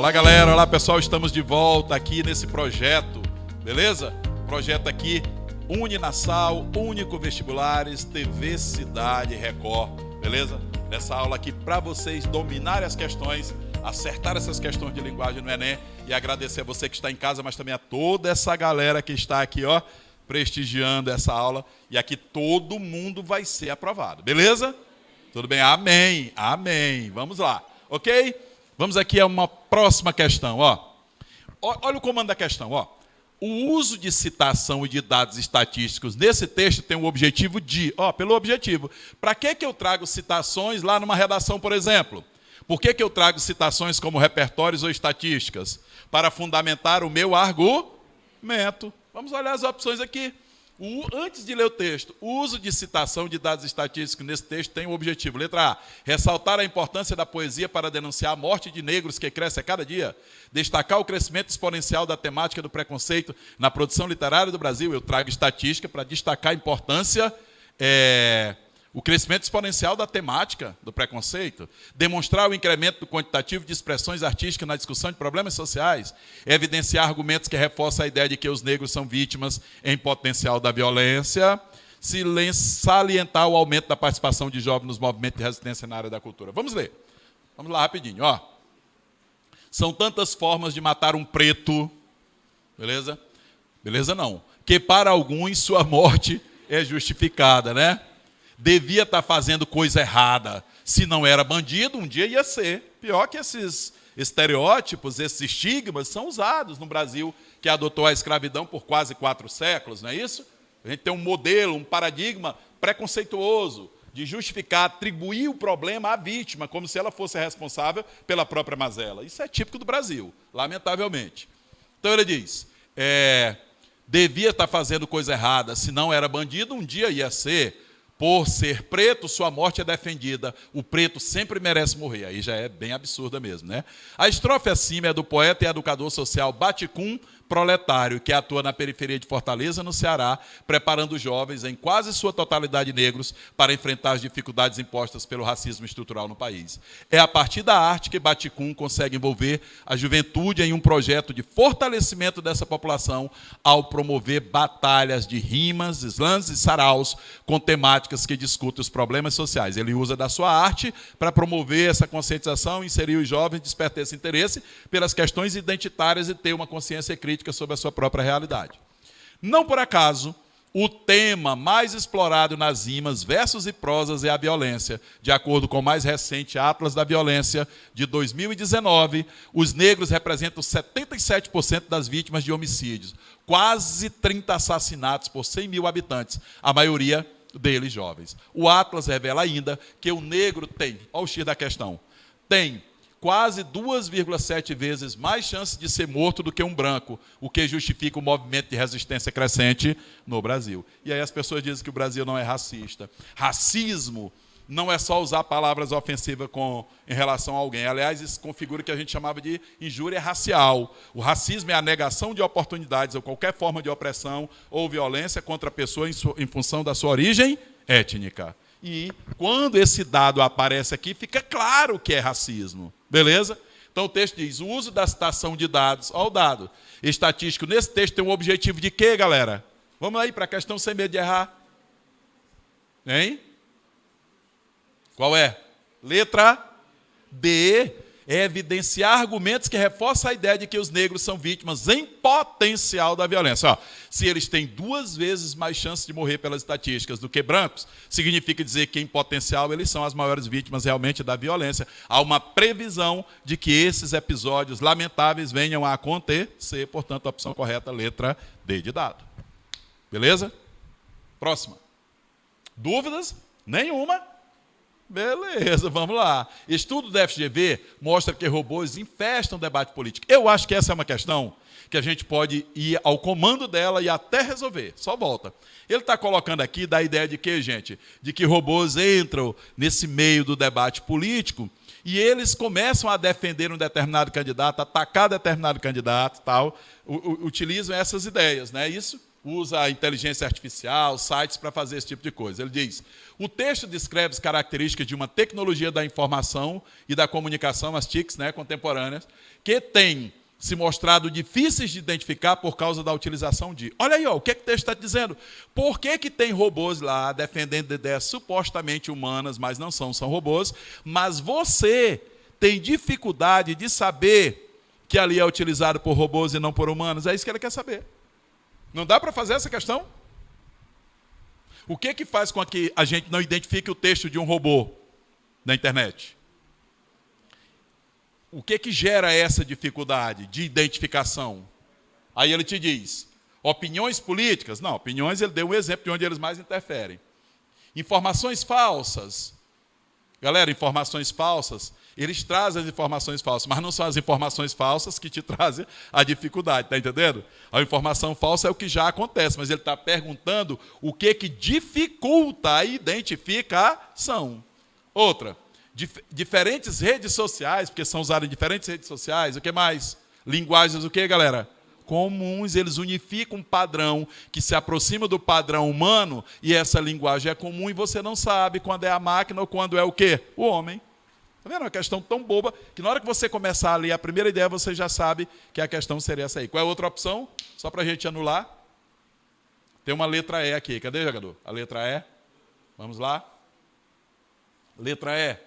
Olá, galera. Olá, pessoal. Estamos de volta aqui nesse projeto, beleza? Projeto aqui, Uninasal, Único Vestibulares, TV Cidade Record, beleza? Nessa aula aqui para vocês dominarem as questões, acertar essas questões de linguagem no Enem e agradecer a você que está em casa, mas também a toda essa galera que está aqui, ó, prestigiando essa aula. E aqui todo mundo vai ser aprovado, beleza? Tudo bem? Amém, amém. Vamos lá, ok? Vamos aqui a uma próxima questão, ó. Olha o comando da questão, ó. O uso de citação e de dados estatísticos nesse texto tem o objetivo de, ó, pelo objetivo. Para que eu trago citações lá numa redação, por exemplo? Por que eu trago citações como repertórios ou estatísticas? Para fundamentar o meu argumento. Vamos olhar as opções aqui. Antes de ler o texto, o uso de citação de dados estatísticos nesse texto tem o objetivo. Letra A, ressaltar a importância da poesia para denunciar a morte de negros que cresce a cada dia. Destacar o crescimento exponencial da temática do preconceito na produção literária do Brasil. Eu trago estatística para destacar a importância, o crescimento exponencial da temática do preconceito. Demonstrar o incremento do quantitativo de expressões artísticas na discussão de problemas sociais. Evidenciar argumentos que reforçam a ideia de que os negros são vítimas em potencial da violência. Salientar o aumento da participação de jovens nos movimentos de resistência na área da cultura. Vamos ler. Vamos lá rapidinho, ó. São tantas formas de matar um preto, beleza? Beleza não. Que para alguns sua morte é justificada, né? Devia estar fazendo coisa errada. Se não era bandido, um dia ia ser. Pior que esses estereótipos, esses estigmas são usados no Brasil, que adotou a escravidão por quase 4 séculos, não é isso? A gente tem um modelo, um paradigma preconceituoso de justificar, atribuir o problema à vítima, como se ela fosse responsável pela própria mazela. Isso é típico do Brasil, lamentavelmente. Então ele diz, devia estar fazendo coisa errada. Se não era bandido, um dia ia ser. Por ser preto, sua morte é defendida. O preto sempre merece morrer. Aí já é bem absurda mesmo, né? A estrofe acima é do poeta e educador social Baticum Proletário, que atua na periferia de Fortaleza, no Ceará, preparando jovens, em quase sua totalidade negros, para enfrentar as dificuldades impostas pelo racismo estrutural no país. É a partir da arte que Baticum consegue envolver a juventude em um projeto de fortalecimento dessa população, ao promover batalhas de rimas, slams e saraus com temáticas que discutem os problemas sociais. Ele usa da sua arte para promover essa conscientização, inserir os jovens, despertar esse interesse pelas questões identitárias e ter uma consciência crítica sobre a sua própria realidade. Não por acaso, o tema mais explorado nas rimas, versos e prosas é a violência. De acordo com o mais recente Atlas da Violência, de 2019, os negros representam 77% das vítimas de homicídios, quase 30 assassinatos por 100 mil habitantes, a maioria deles jovens. O Atlas revela ainda que o negro tem, olha o X da questão, tem quase 2,7 vezes mais chances de ser morto do que um branco, o que justifica o movimento de resistência crescente no Brasil. E aí as pessoas dizem que o Brasil não é racista. Racismo não é só usar palavras ofensivas em relação a alguém. Aliás, isso configura o que a gente chamava de injúria racial. O racismo é a negação de oportunidades ou qualquer forma de opressão ou violência contra a pessoa em função da sua origem étnica. E quando esse dado aparece aqui, fica claro que é racismo. Beleza? Então o texto diz, o uso da citação de dados, olha o dado estatístico, nesse texto tem um objetivo de quê, galera? Vamos aí para a questão sem medo de errar. Hein? Qual é? Letra D. É evidenciar argumentos que reforçam a ideia de que os negros são vítimas em potencial da violência. Ó, se eles têm 2 vezes mais chances de morrer pelas estatísticas do que brancos, significa dizer que em potencial eles são as maiores vítimas realmente da violência. Há uma previsão de que esses episódios lamentáveis venham a acontecer, portanto a opção correta, letra D de dado. Beleza? Próxima. Dúvidas? Nenhuma. Beleza, vamos lá. Estudo da FGV mostra que robôs infestam o debate político. Eu acho que essa é uma questão que a gente pode ir ao comando dela e até resolver. Só volta. Ele está colocando aqui da ideia de que, gente? De que robôs entram nesse meio do debate político e eles começam a defender um determinado candidato, atacar determinado candidato, tal, utilizam essas ideias, não é isso? usa a inteligência artificial, sites para fazer esse tipo de coisa. Ele diz, o texto descreve as características de uma tecnologia da informação e da comunicação, as TICs, né, contemporâneas, que tem se mostrado difíceis de identificar por causa da utilização de... Olha aí, ó, o que, é que o texto está dizendo? Por que, que tem robôs lá defendendo ideias supostamente humanas, mas não são robôs, mas você tem dificuldade de saber que ali é utilizado por robôs e não por humanos? É isso que ele quer saber. Não dá para fazer essa questão? O que que faz com que a gente não identifique o texto de um robô na internet? O que que gera essa dificuldade de identificação? Aí ele te diz, opiniões políticas? Não, opiniões ele deu um exemplo de onde eles mais interferem. Informações falsas. Galera, informações falsas, eles trazem as informações falsas, mas não são as informações falsas que te trazem a dificuldade, está entendendo? A informação falsa é o que já acontece, mas ele está perguntando o que que dificulta a identificação. Outra, diferentes redes sociais, porque são usadas em diferentes redes sociais, o que mais? Linguagens o que, galera? Comuns, eles unificam um padrão que se aproxima do padrão humano e essa linguagem é comum e você não sabe quando é a máquina ou quando é o quê? O homem. Está vendo? É uma questão tão boba que na hora que você começar a ler a primeira ideia, você já sabe que a questão seria essa aí. Qual é a outra opção? Só para a gente anular. Tem uma letra E aqui. Cadê, jogador? A letra E. Vamos lá. Letra E.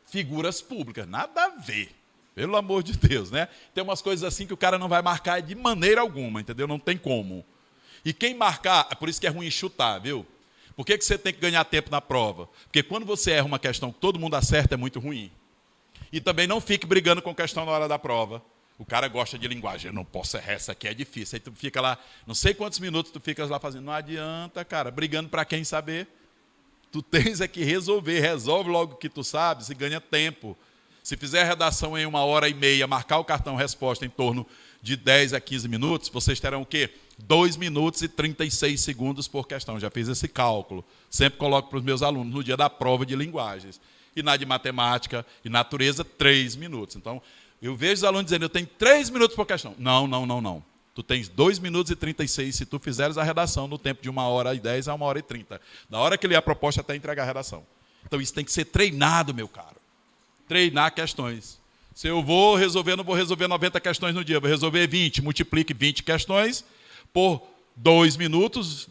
Figuras públicas. Nada a ver. Pelo amor de Deus, né? Tem umas coisas assim que o cara não vai marcar de maneira alguma, entendeu? Não tem como. E quem marcar, é por isso que é ruim chutar, viu? Por que que você tem que ganhar tempo na prova? Porque quando você erra uma questão que todo mundo acerta, é muito ruim. E também não fique brigando com questão na hora da prova. O cara gosta de linguagem. Eu não posso errar, essa aqui é difícil. Aí tu fica lá, não sei quantos minutos tu ficas lá fazendo. Não adianta, cara. Brigando para quem saber. Tu tens é que resolver. Resolve logo o que tu sabes e ganha tempo. Se fizer a redação em 1h30, marcar o cartão resposta em torno de 10 a 15 minutos, vocês terão o quê? 2 minutos e 36 segundos por questão. Já fiz esse cálculo. Sempre coloco para os meus alunos no dia da prova de linguagens. E na de matemática e natureza, 3 minutos. Então, eu vejo os alunos dizendo, eu tenho 3 minutos por questão. Não. Tu tens 2 minutos e 36 se tu fizeres a redação no tempo de 1h10 a 1h30. Na hora que ler a proposta, até entregar a redação. Então, isso tem que ser treinado, meu caro. Treinar questões. Se eu vou resolver, não vou resolver 90 questões no dia, vou resolver 20. Multiplique 20 questões por 2 minutos,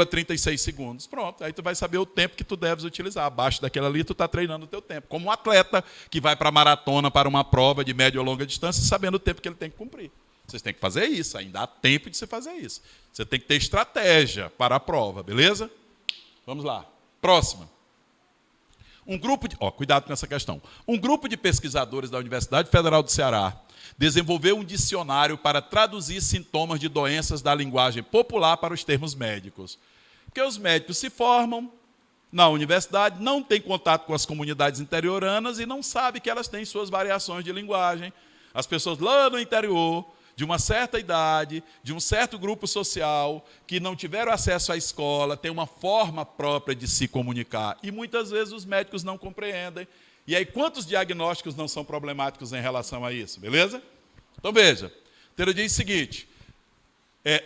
36 segundos. Pronto, aí tu vai saber o tempo que tu deves utilizar. Abaixo daquela ali, tu está treinando o teu tempo. Como um atleta que vai para a maratona, para uma prova de média ou longa distância, sabendo o tempo que ele tem que cumprir. Vocês têm que fazer isso, ainda há tempo de você fazer isso. Você tem que ter estratégia para a prova, beleza? Vamos lá. Próxima. Cuidado com essa questão. Um grupo de pesquisadores da Universidade Federal do Ceará desenvolveu um dicionário para traduzir sintomas de doenças da linguagem popular para os termos médicos. Porque os médicos se formam na universidade, não têm contato com as comunidades interioranas e não sabem que elas têm suas variações de linguagem. As pessoas lá no interior, de uma certa idade, de um certo grupo social, que não tiveram acesso à escola, têm uma forma própria de se comunicar. E muitas vezes os médicos não compreendem. E aí, quantos diagnósticos não são problemáticos em relação a isso? Beleza? Então, veja. Ele diz o seguinte,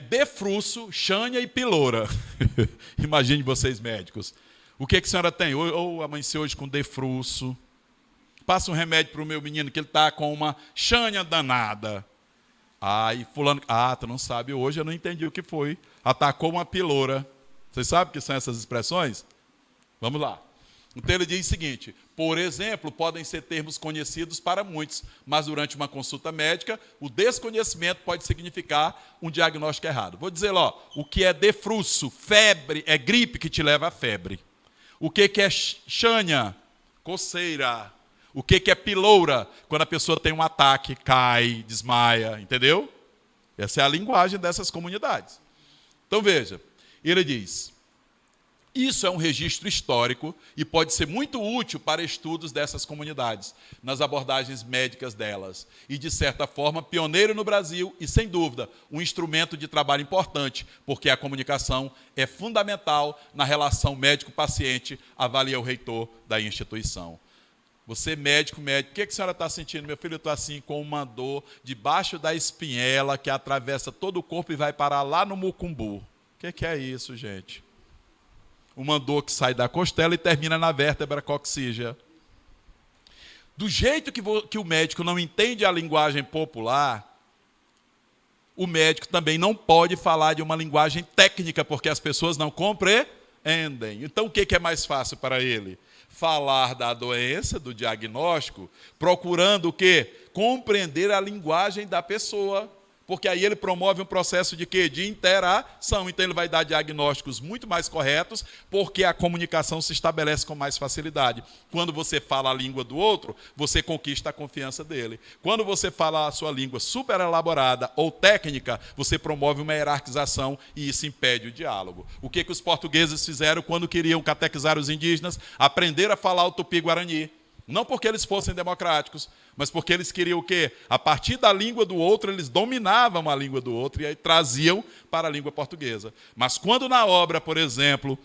defruço, chanha e piloura. Imagine vocês, médicos. O que a senhora tem? Ou amanheceu hoje com defruço. Passa um remédio para o meu menino que ele está com uma chanha danada. E fulano... tu não sabe, hoje eu não entendi o que foi. Atacou uma piloura. Vocês sabem o que são essas expressões? Vamos lá. Então ele diz o seguinte, por exemplo, podem ser termos conhecidos para muitos, mas durante uma consulta médica, o desconhecimento pode significar um diagnóstico errado. Vou dizer lá, o que é defruço, febre, é gripe que te leva à febre. O que é chanha? Coceira. O que é piloura? Quando a pessoa tem um ataque, cai, desmaia, entendeu? Essa é a linguagem dessas comunidades. Então veja, ele diz, isso é um registro histórico e pode ser muito útil para estudos dessas comunidades, nas abordagens médicas delas. E, de certa forma, pioneiro no Brasil e, sem dúvida, um instrumento de trabalho importante, porque a comunicação é fundamental na relação médico-paciente, avalia o reitor da instituição. Você médico, o que a senhora está sentindo? Meu filho, eu estou assim com uma dor debaixo da espinhela que atravessa todo o corpo e vai parar lá no mucumbu. O que é isso, gente? Uma dor que sai da costela e termina na vértebra coxígea. Do jeito que o médico não entende a linguagem popular, o médico também não pode falar de uma linguagem técnica, porque as pessoas não compreendem. Então, o que é mais fácil para ele? Falar da doença, do diagnóstico, procurando o quê? Compreender a linguagem da pessoa. Porque aí ele promove um processo de quê? De interação. Então ele vai dar diagnósticos muito mais corretos, porque a comunicação se estabelece com mais facilidade. Quando você fala a língua do outro, você conquista a confiança dele. Quando você fala a sua língua super elaborada ou técnica, você promove uma hierarquização e isso impede o diálogo. O que os portugueses fizeram quando queriam catequizar os indígenas? Aprender a falar o tupi-guarani. Não porque eles fossem democráticos, mas porque eles queriam o quê? A partir da língua do outro, eles dominavam a língua do outro e aí traziam para a língua portuguesa. Mas quando na obra, por exemplo,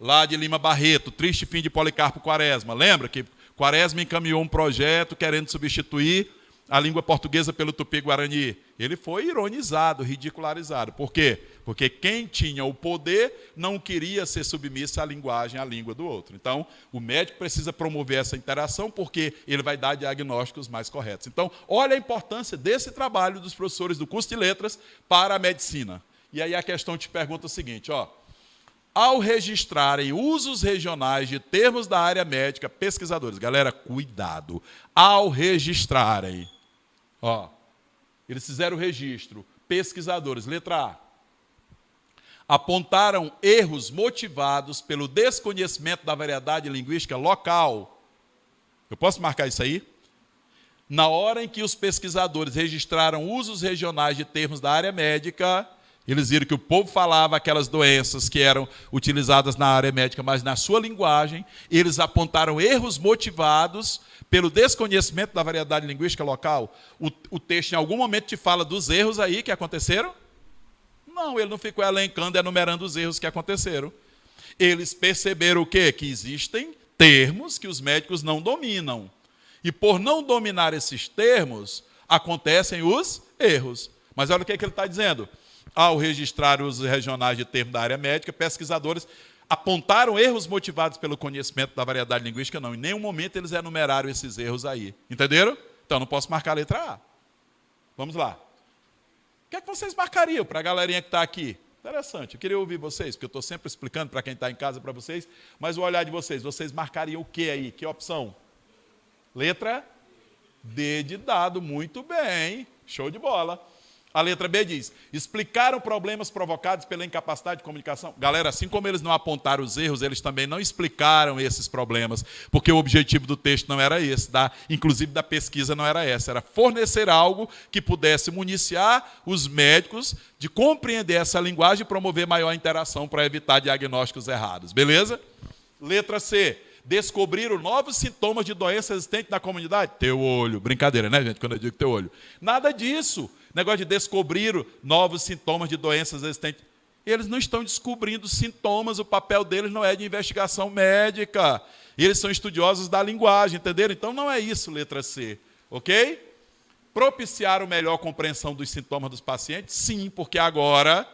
lá de Lima Barreto, Triste Fim de Policarpo Quaresma, lembra que Quaresma encaminhou um projeto querendo substituir a língua portuguesa pelo tupi-guarani? Ele foi ironizado, ridicularizado. Por quê? Porque quem tinha o poder não queria ser submisso à linguagem, à língua do outro. Então, o médico precisa promover essa interação porque ele vai dar diagnósticos mais corretos. Então, olha a importância desse trabalho dos professores do curso de letras para a medicina. E aí a questão te pergunta o seguinte, ao registrarem usos regionais de termos da área médica, pesquisadores, galera, cuidado, ao registrarem, eles fizeram o registro, pesquisadores, letra A, apontaram erros motivados pelo desconhecimento da variedade linguística local. Eu posso marcar isso aí? Na hora em que os pesquisadores registraram usos regionais de termos da área médica, eles viram que o povo falava aquelas doenças que eram utilizadas na área médica, mas na sua linguagem, eles apontaram erros motivados pelo desconhecimento da variedade linguística local. O texto, em algum momento, te fala dos erros aí que aconteceram? Não, ele não ficou elencando e enumerando os erros que aconteceram. Eles perceberam o quê? Que existem termos que os médicos não dominam. E por não dominar esses termos, acontecem os erros. Mas olha o que ele está dizendo. Ao registrar os regionais de termos da área médica, pesquisadores apontaram erros motivados pelo conhecimento da variedade linguística, não. Em nenhum momento eles enumeraram esses erros aí. Entenderam? Então não posso marcar a letra A. Vamos lá. O que é que vocês marcariam para a galerinha que está aqui? Interessante, eu queria ouvir vocês, porque eu estou sempre explicando para quem está em casa para vocês, mas o olhar de vocês marcariam o que aí? Que opção? Letra D de dado, muito bem, show de bola. A letra B diz, explicaram problemas provocados pela incapacidade de comunicação. Galera, assim como eles não apontaram os erros, eles também não explicaram esses problemas, porque o objetivo do texto não era esse, inclusive da pesquisa não era essa, era fornecer algo que pudesse municiar os médicos de compreender essa linguagem e promover maior interação para evitar diagnósticos errados. Beleza? Letra C. Descobriram novos sintomas de doença existente na comunidade? Teu olho. Brincadeira, né, gente, quando eu digo teu olho. Nada disso. Negócio de descobrir novos sintomas de doenças existentes. Eles não estão descobrindo sintomas, o papel deles não é de investigação médica. Eles são estudiosos da linguagem, entenderam? Então não é isso, letra C. Ok? Propiciar melhor compreensão dos sintomas dos pacientes? Sim, porque agora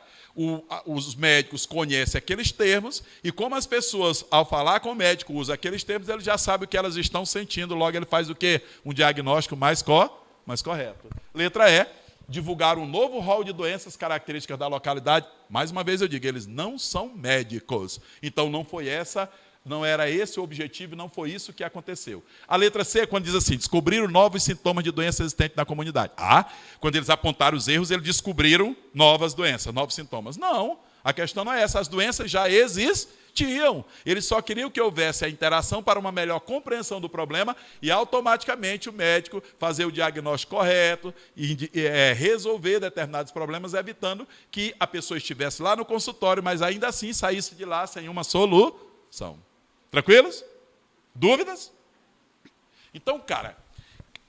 os médicos conhecem aqueles termos e como as pessoas, ao falar com o médico, usam aqueles termos, ele já sabe o que elas estão sentindo, logo ele faz o quê? Um diagnóstico mais correto. Letra E, divulgar um novo rol de doenças características da localidade. Mais uma vez eu digo, eles não são médicos. Então não era esse o objetivo, não foi isso que aconteceu. A letra C, quando diz assim, descobriram novos sintomas de doença existente na comunidade. Quando eles apontaram os erros, eles descobriram novas doenças, novos sintomas. Não, a questão não é essa, as doenças já existiam. Eles só queriam que houvesse a interação para uma melhor compreensão do problema e automaticamente o médico fazer o diagnóstico correto e resolver determinados problemas, evitando que a pessoa estivesse lá no consultório, mas ainda assim saísse de lá sem uma solução. Tranquilos? Dúvidas? Então, cara,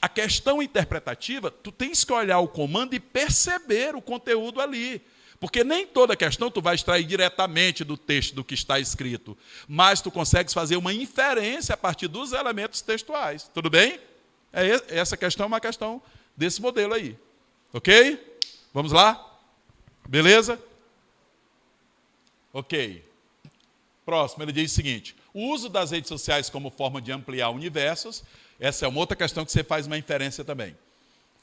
a questão interpretativa, tu tens que olhar o comando e perceber o conteúdo ali. Porque nem toda questão tu vai extrair diretamente do texto do que está escrito, mas tu consegues fazer uma inferência a partir dos elementos textuais. Tudo bem? Essa questão é uma questão desse modelo aí. Ok? Vamos lá? Beleza? Ok. Próximo, ele diz o seguinte: o uso das redes sociais como forma de ampliar universos, essa é uma outra questão que você faz uma inferência também.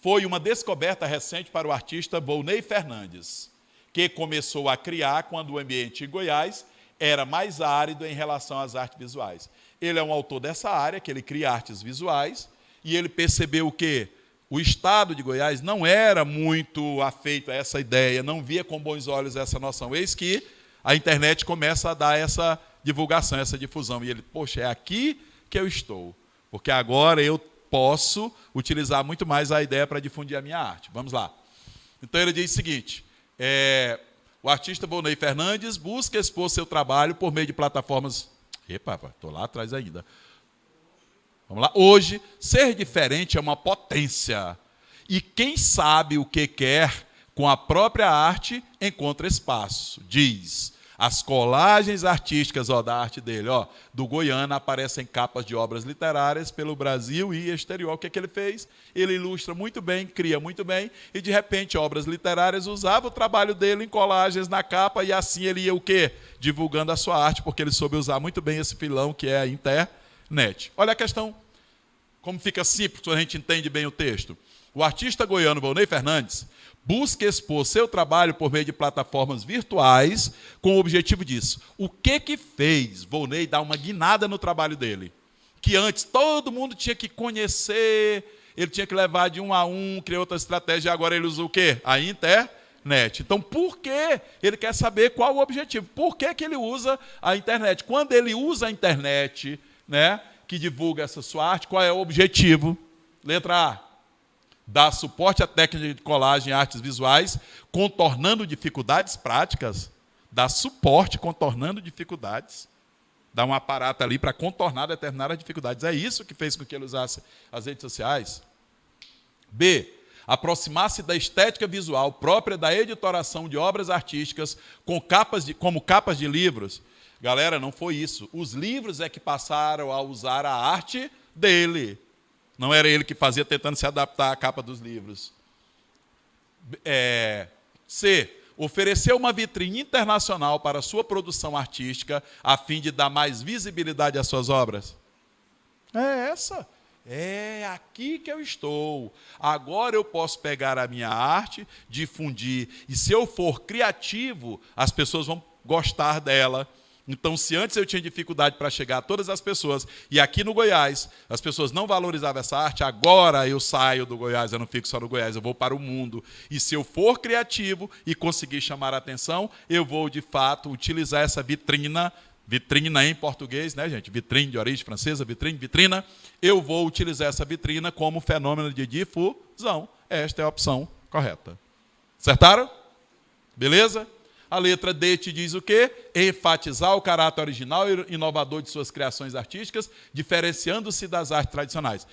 Foi uma descoberta recente para o artista Volney Fernandes, que começou a criar quando o ambiente em Goiás era mais árido em relação às artes visuais. Ele é um autor dessa área, que ele cria artes visuais, e ele percebeu que o estado de Goiás não era muito afeito a essa ideia, não via com bons olhos essa noção. Eis que a internet começa a dar essa divulgação, essa difusão. E ele, poxa, é aqui que eu estou, porque agora eu posso utilizar muito mais a ideia para difundir a minha arte. Vamos lá. Então ele diz o seguinte: o artista Volney Fernandes busca expor seu trabalho por meio de plataformas... Epa, estou lá atrás ainda. Vamos lá. Hoje, ser diferente é uma potência. E quem sabe o que quer com a própria arte encontra espaço. Diz: as colagens artísticas da arte dele, do Goiânia, aparecem capas de obras literárias pelo Brasil e exterior. O que é que ele fez? Ele ilustra muito bem, cria muito bem, e de repente obras literárias usavam o trabalho dele em colagens na capa, e assim ele ia o quê? Divulgando a sua arte, porque ele soube usar muito bem esse filão que é a internet. Olha a questão, como fica simples quando a gente entende bem o texto. O artista goiano Volney Fernandes busca expor seu trabalho por meio de plataformas virtuais com o objetivo disso. O que fez Volney dar uma guinada no trabalho dele? Que antes todo mundo tinha que conhecer, ele tinha que levar de um a um, criou outra estratégia, e agora ele usa o quê? A internet. Então, por que ele quer saber qual o objetivo? Por que ele usa a internet? Quando ele usa a internet, né, que divulga essa sua arte, qual é o objetivo? Letra A: dar suporte à técnica de colagem e artes visuais, contornando dificuldades práticas. Dar suporte, contornando dificuldades. Dar um aparato ali para contornar determinadas dificuldades. É isso que fez com que ele usasse as redes sociais. B: aproximar-se da estética visual própria da editoração de obras artísticas como capas de livros. Galera, não foi isso. Os livros é que passaram a usar a arte dele. Não era ele que fazia, tentando se adaptar à capa dos livros. C: oferecer uma vitrine internacional para sua produção artística, a fim de dar mais visibilidade às suas obras. É essa. É aqui que eu estou. Agora eu posso pegar a minha arte, difundir. E se eu for criativo, as pessoas vão gostar dela. Então, se antes eu tinha dificuldade para chegar a todas as pessoas, e aqui no Goiás as pessoas não valorizavam essa arte, agora eu saio do Goiás, eu não fico só no Goiás, eu vou para o mundo. E se eu for criativo e conseguir chamar a atenção, eu vou, de fato, utilizar essa vitrina em português, né, gente? Vitrine de origem francesa, vitrina. Eu vou utilizar essa vitrina como fenômeno de difusão. Esta é a opção correta. Acertaram? Beleza? A letra D te diz o quê? Enfatizar o caráter original e inovador de suas criações artísticas, diferenciando-se das artes tradicionais.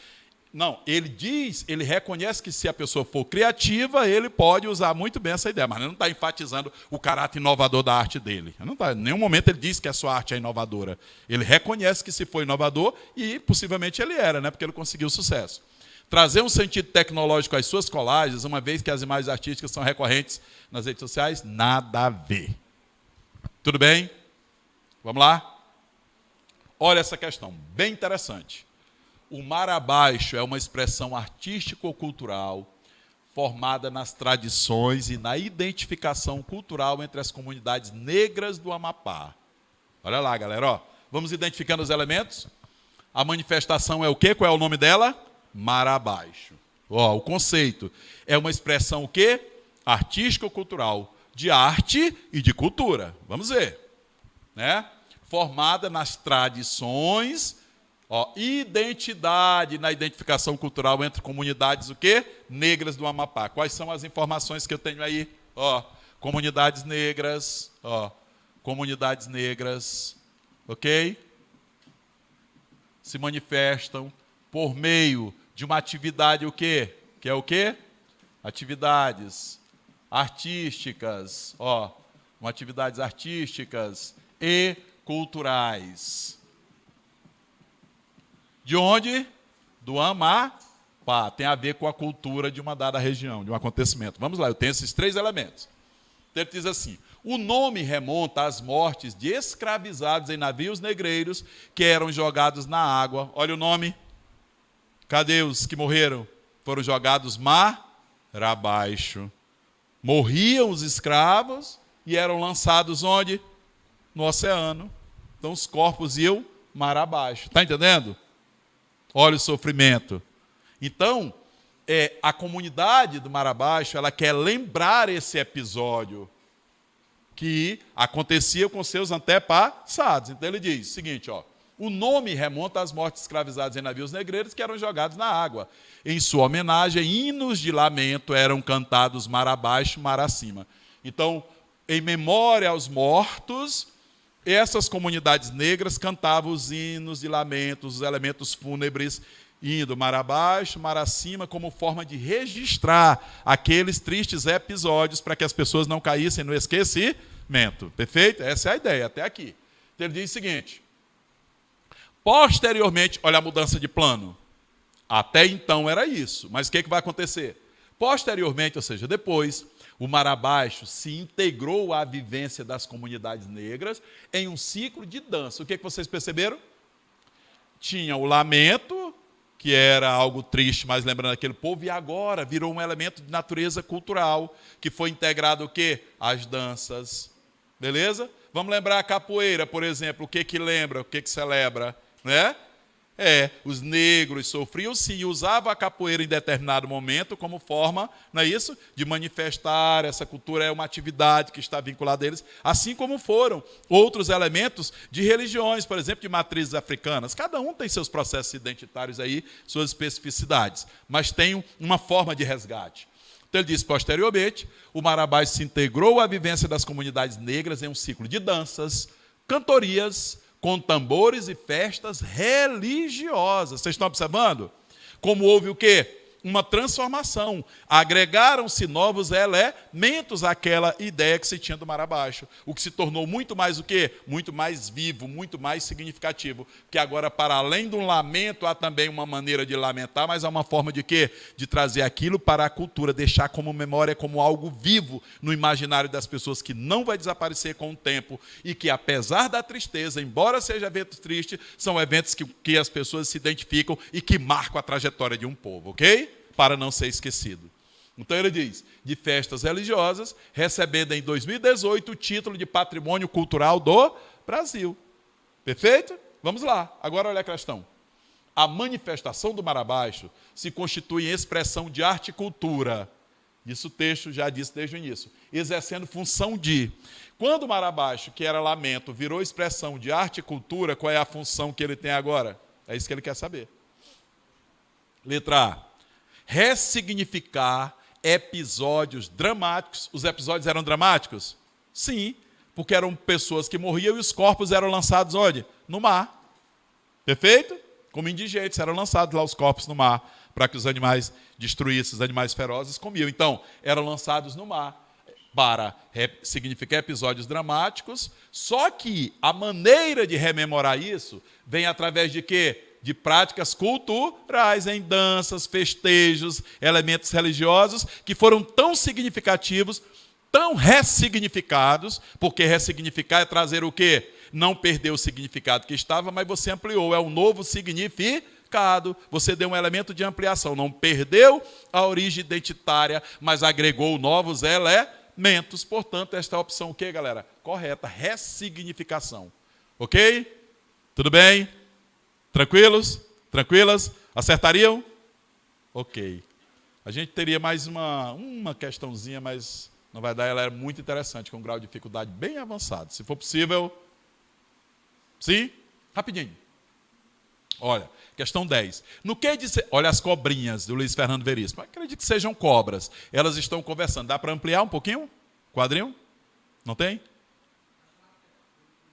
Não, ele reconhece que se a pessoa for criativa, ele pode usar muito bem essa ideia, mas ele não está enfatizando o caráter inovador da arte dele. Em nenhum momento ele diz que a sua arte é inovadora. Ele reconhece que se for inovador, e possivelmente ele era, né, porque ele conseguiu sucesso. Trazer um sentido tecnológico às suas colagens, uma vez que as imagens artísticas são recorrentes nas redes sociais, nada a ver. Tudo bem? Vamos lá? Olha essa questão, bem interessante. O mar abaixo é uma expressão artístico-cultural formada nas tradições e na identificação cultural entre as comunidades negras do Amapá. Olha lá, galera. Vamos identificando os elementos. A manifestação é o quê? Qual é o nome dela? Mar abaixo. O conceito é uma expressão o quê? Artístico-cultural, de arte e de cultura. Vamos ver. Né? Formada nas tradições, identidade na identificação cultural entre comunidades o quê? Negras do Amapá. Quais são as informações que eu tenho aí? Comunidades negras, ok? Se manifestam por meio de uma atividade o quê? Que é o quê? Atividades artísticas, atividades artísticas e culturais. De onde? Do Amapá. Tem a ver com a cultura de uma dada região, de um acontecimento. Vamos lá, eu tenho esses 3 elementos. Ele diz assim: o nome remonta às mortes de escravizados em navios negreiros que eram jogados na água. Olha o nome. Cadê os que morreram? Foram jogados mar abaixo. Morriam os escravos e eram lançados onde? No oceano. Então os corpos iam mar abaixo. Está entendendo? Olha o sofrimento. Então, a comunidade do Mar Abaixo, ela quer lembrar esse episódio que acontecia com seus antepassados. Então ele diz o seguinte, o nome remonta às mortes escravizadas em navios negreiros que eram jogados na água. Em sua homenagem, hinos de lamento eram cantados mar abaixo, mar acima. Então, em memória aos mortos, essas comunidades negras cantavam os hinos de lamento, os elementos fúnebres, indo mar abaixo, mar acima, como forma de registrar aqueles tristes episódios para que as pessoas não caíssem no esquecimento. Perfeito? Essa é a ideia, até aqui. Então ele diz o seguinte: posteriormente, olha a mudança de plano. Até então era isso, mas o que vai acontecer? Posteriormente, ou seja, depois, o Mar Abaixo se integrou à vivência das comunidades negras em um ciclo de dança. O que vocês perceberam? Tinha o lamento, que era algo triste, mas lembrando aquele povo, e agora virou um elemento de natureza cultural, que foi integrado o quê? As danças. Beleza? Vamos lembrar a capoeira, por exemplo. O que lembra? O que celebra? Né? Os negros sofriam sim e usavam a capoeira em determinado momento como forma, não é isso? De manifestar essa cultura, é uma atividade que está vinculada a eles, assim como foram outros elementos de religiões, por exemplo, de matrizes africanas. Cada um tem seus processos identitários aí, suas especificidades, mas tem uma forma de resgate. Então ele diz, posteriormente, o Mar Abaixo se integrou à vivência das comunidades negras em um ciclo de danças, cantorias, com tambores e festas religiosas. Vocês estão observando? Como houve o quê? Uma transformação. Agregaram-se novos elementos àquela ideia que se tinha do Mar Abaixo. O que se tornou muito mais o quê? Muito mais vivo, muito mais significativo. Porque agora, para além de um lamento, há também uma maneira de lamentar, mas há uma forma de quê? De trazer aquilo para a cultura, deixar como memória, como algo vivo no imaginário das pessoas, que não vai desaparecer com o tempo e que, apesar da tristeza, embora seja evento triste, são eventos que as pessoas se identificam e que marcam a trajetória de um povo, ok? Para não ser esquecido. Então ele diz, de festas religiosas, recebendo em 2018 o título de Patrimônio Cultural do Brasil. Perfeito? Vamos lá. Agora olha a questão. A manifestação do Mar Abaixo se constitui em expressão de arte e cultura. Isso o texto já disse desde o início. Exercendo função de... Quando o Mar Abaixo, que era lamento, virou expressão de arte e cultura, qual é a função que ele tem agora? É isso que ele quer saber. Letra A. Ressignificar episódios dramáticos. Os episódios eram dramáticos? Sim, porque eram pessoas que morriam e os corpos eram lançados onde? No mar. Perfeito? Como indigentes, eram lançados lá os corpos no mar, para que os animais destruíssem, os animais ferozes comiam. Então, eram lançados no mar para significar episódios dramáticos, só que a maneira de rememorar isso vem através de quê? De práticas culturais, em danças, festejos, elementos religiosos, que foram tão significativos, tão ressignificados, porque ressignificar é trazer o quê? Não perder o significado que estava, mas você ampliou, é um novo significado, você deu um elemento de ampliação, não perdeu a origem identitária, mas agregou novos elementos. Portanto, esta é a opção o quê, galera? Correta, ressignificação. Ok? Tudo bem? Tranquilos? Tranquilas? Acertariam? Ok. A gente teria mais uma questãozinha, mas não vai dar. Ela é muito interessante, com um grau de dificuldade bem avançado. Se for possível... Sim? Rapidinho. Olha, questão 10. No que diz... Olha as cobrinhas do Luiz Fernando Veríssimo. Acredito que sejam cobras. Elas estão conversando. Dá para ampliar um pouquinho? Quadrinho? Não tem?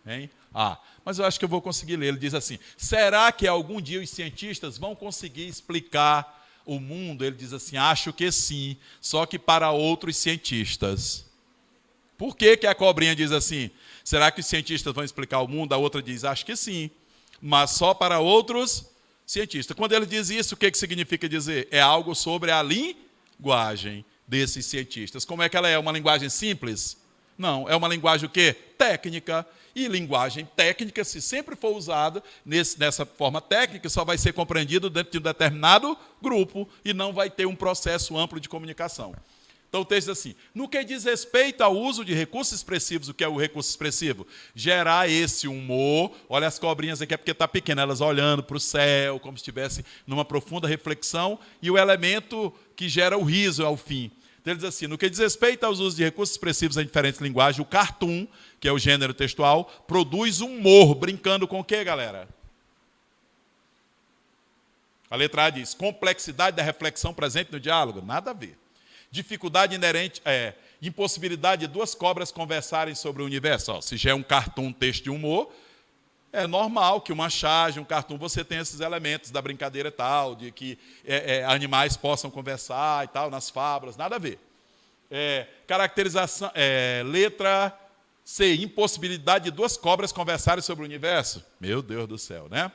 Hein? Mas eu acho que eu vou conseguir ler. Ele diz assim, será que algum dia os cientistas vão conseguir explicar o mundo, ele diz assim, acho que sim, só que para outros cientistas. Por que a cobrinha diz assim? Será que os cientistas vão explicar o mundo? A outra diz, acho que sim, mas só para outros cientistas. Quando ele diz isso, o que significa dizer? É algo sobre a linguagem desses cientistas. Como é que ela é? Uma linguagem simples? Não, é uma linguagem o quê? Técnica. E linguagem técnica, se sempre for usada nessa forma técnica, só vai ser compreendido dentro de um determinado grupo e não vai ter um processo amplo de comunicação. Então o texto diz assim, no que diz respeito ao uso de recursos expressivos, o que é o recurso expressivo? Gerar esse humor, olha as cobrinhas aqui, é porque está pequena, elas olhando para o céu, como se estivesse numa profunda reflexão, e o elemento que gera o riso ao fim. Então, ele diz assim, no que diz respeito aos usos de recursos expressivos em diferentes linguagens, o cartoon, que é o gênero textual, produz humor, brincando com o quê, galera? A letra A diz, complexidade da reflexão presente no diálogo? Nada a ver. Dificuldade inerente, impossibilidade de duas cobras conversarem sobre o universo. Se já é um cartoon, um texto de humor, é normal que uma charge, um cartoon, você tenha esses elementos da brincadeira e tal, de que animais possam conversar e tal, nas fábulas, nada a ver. Caracterização, letra C, impossibilidade de duas cobras conversarem sobre o universo. Meu Deus do céu, né?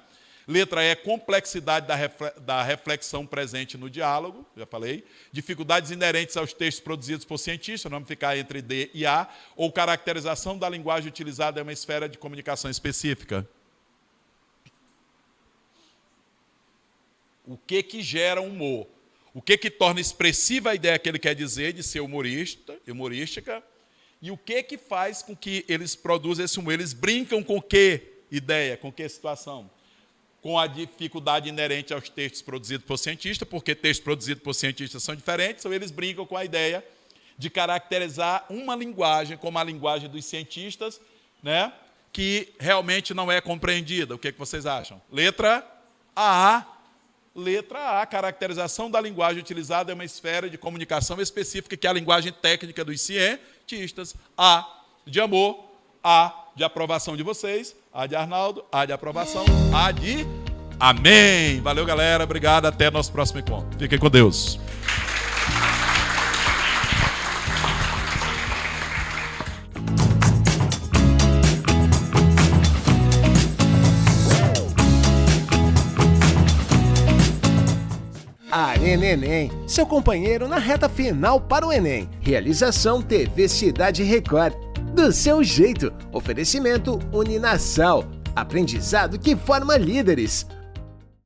Letra E, complexidade da reflexão presente no diálogo, já falei. Dificuldades inerentes aos textos produzidos por cientistas, vamos ficar entre D e A. Ou caracterização da linguagem utilizada em uma esfera de comunicação específica. O que gera humor? O que torna expressiva a ideia que ele quer dizer de ser humorística? E o que faz com que eles produzam esse humor? Eles brincam com que ideia, com que situação? Com a dificuldade inerente aos textos produzidos por cientistas, porque textos produzidos por cientistas são diferentes, ou eles brincam com a ideia de caracterizar uma linguagem como a linguagem dos cientistas, né, que realmente não é compreendida. O que vocês acham? Letra A. Letra A, caracterização da linguagem utilizada em uma esfera de comunicação específica, que é a linguagem técnica dos cientistas. A de amor, A de aprovação de vocês, A de Arnaldo, A de aprovação, A de amém. Valeu, galera. Obrigado. Até nosso próximo encontro. Fiquem com Deus. Arena Enem, seu companheiro na reta final para o Enem. Realização TV Cidade Record. Do seu jeito. Oferecimento Uninasal. Aprendizado que forma líderes.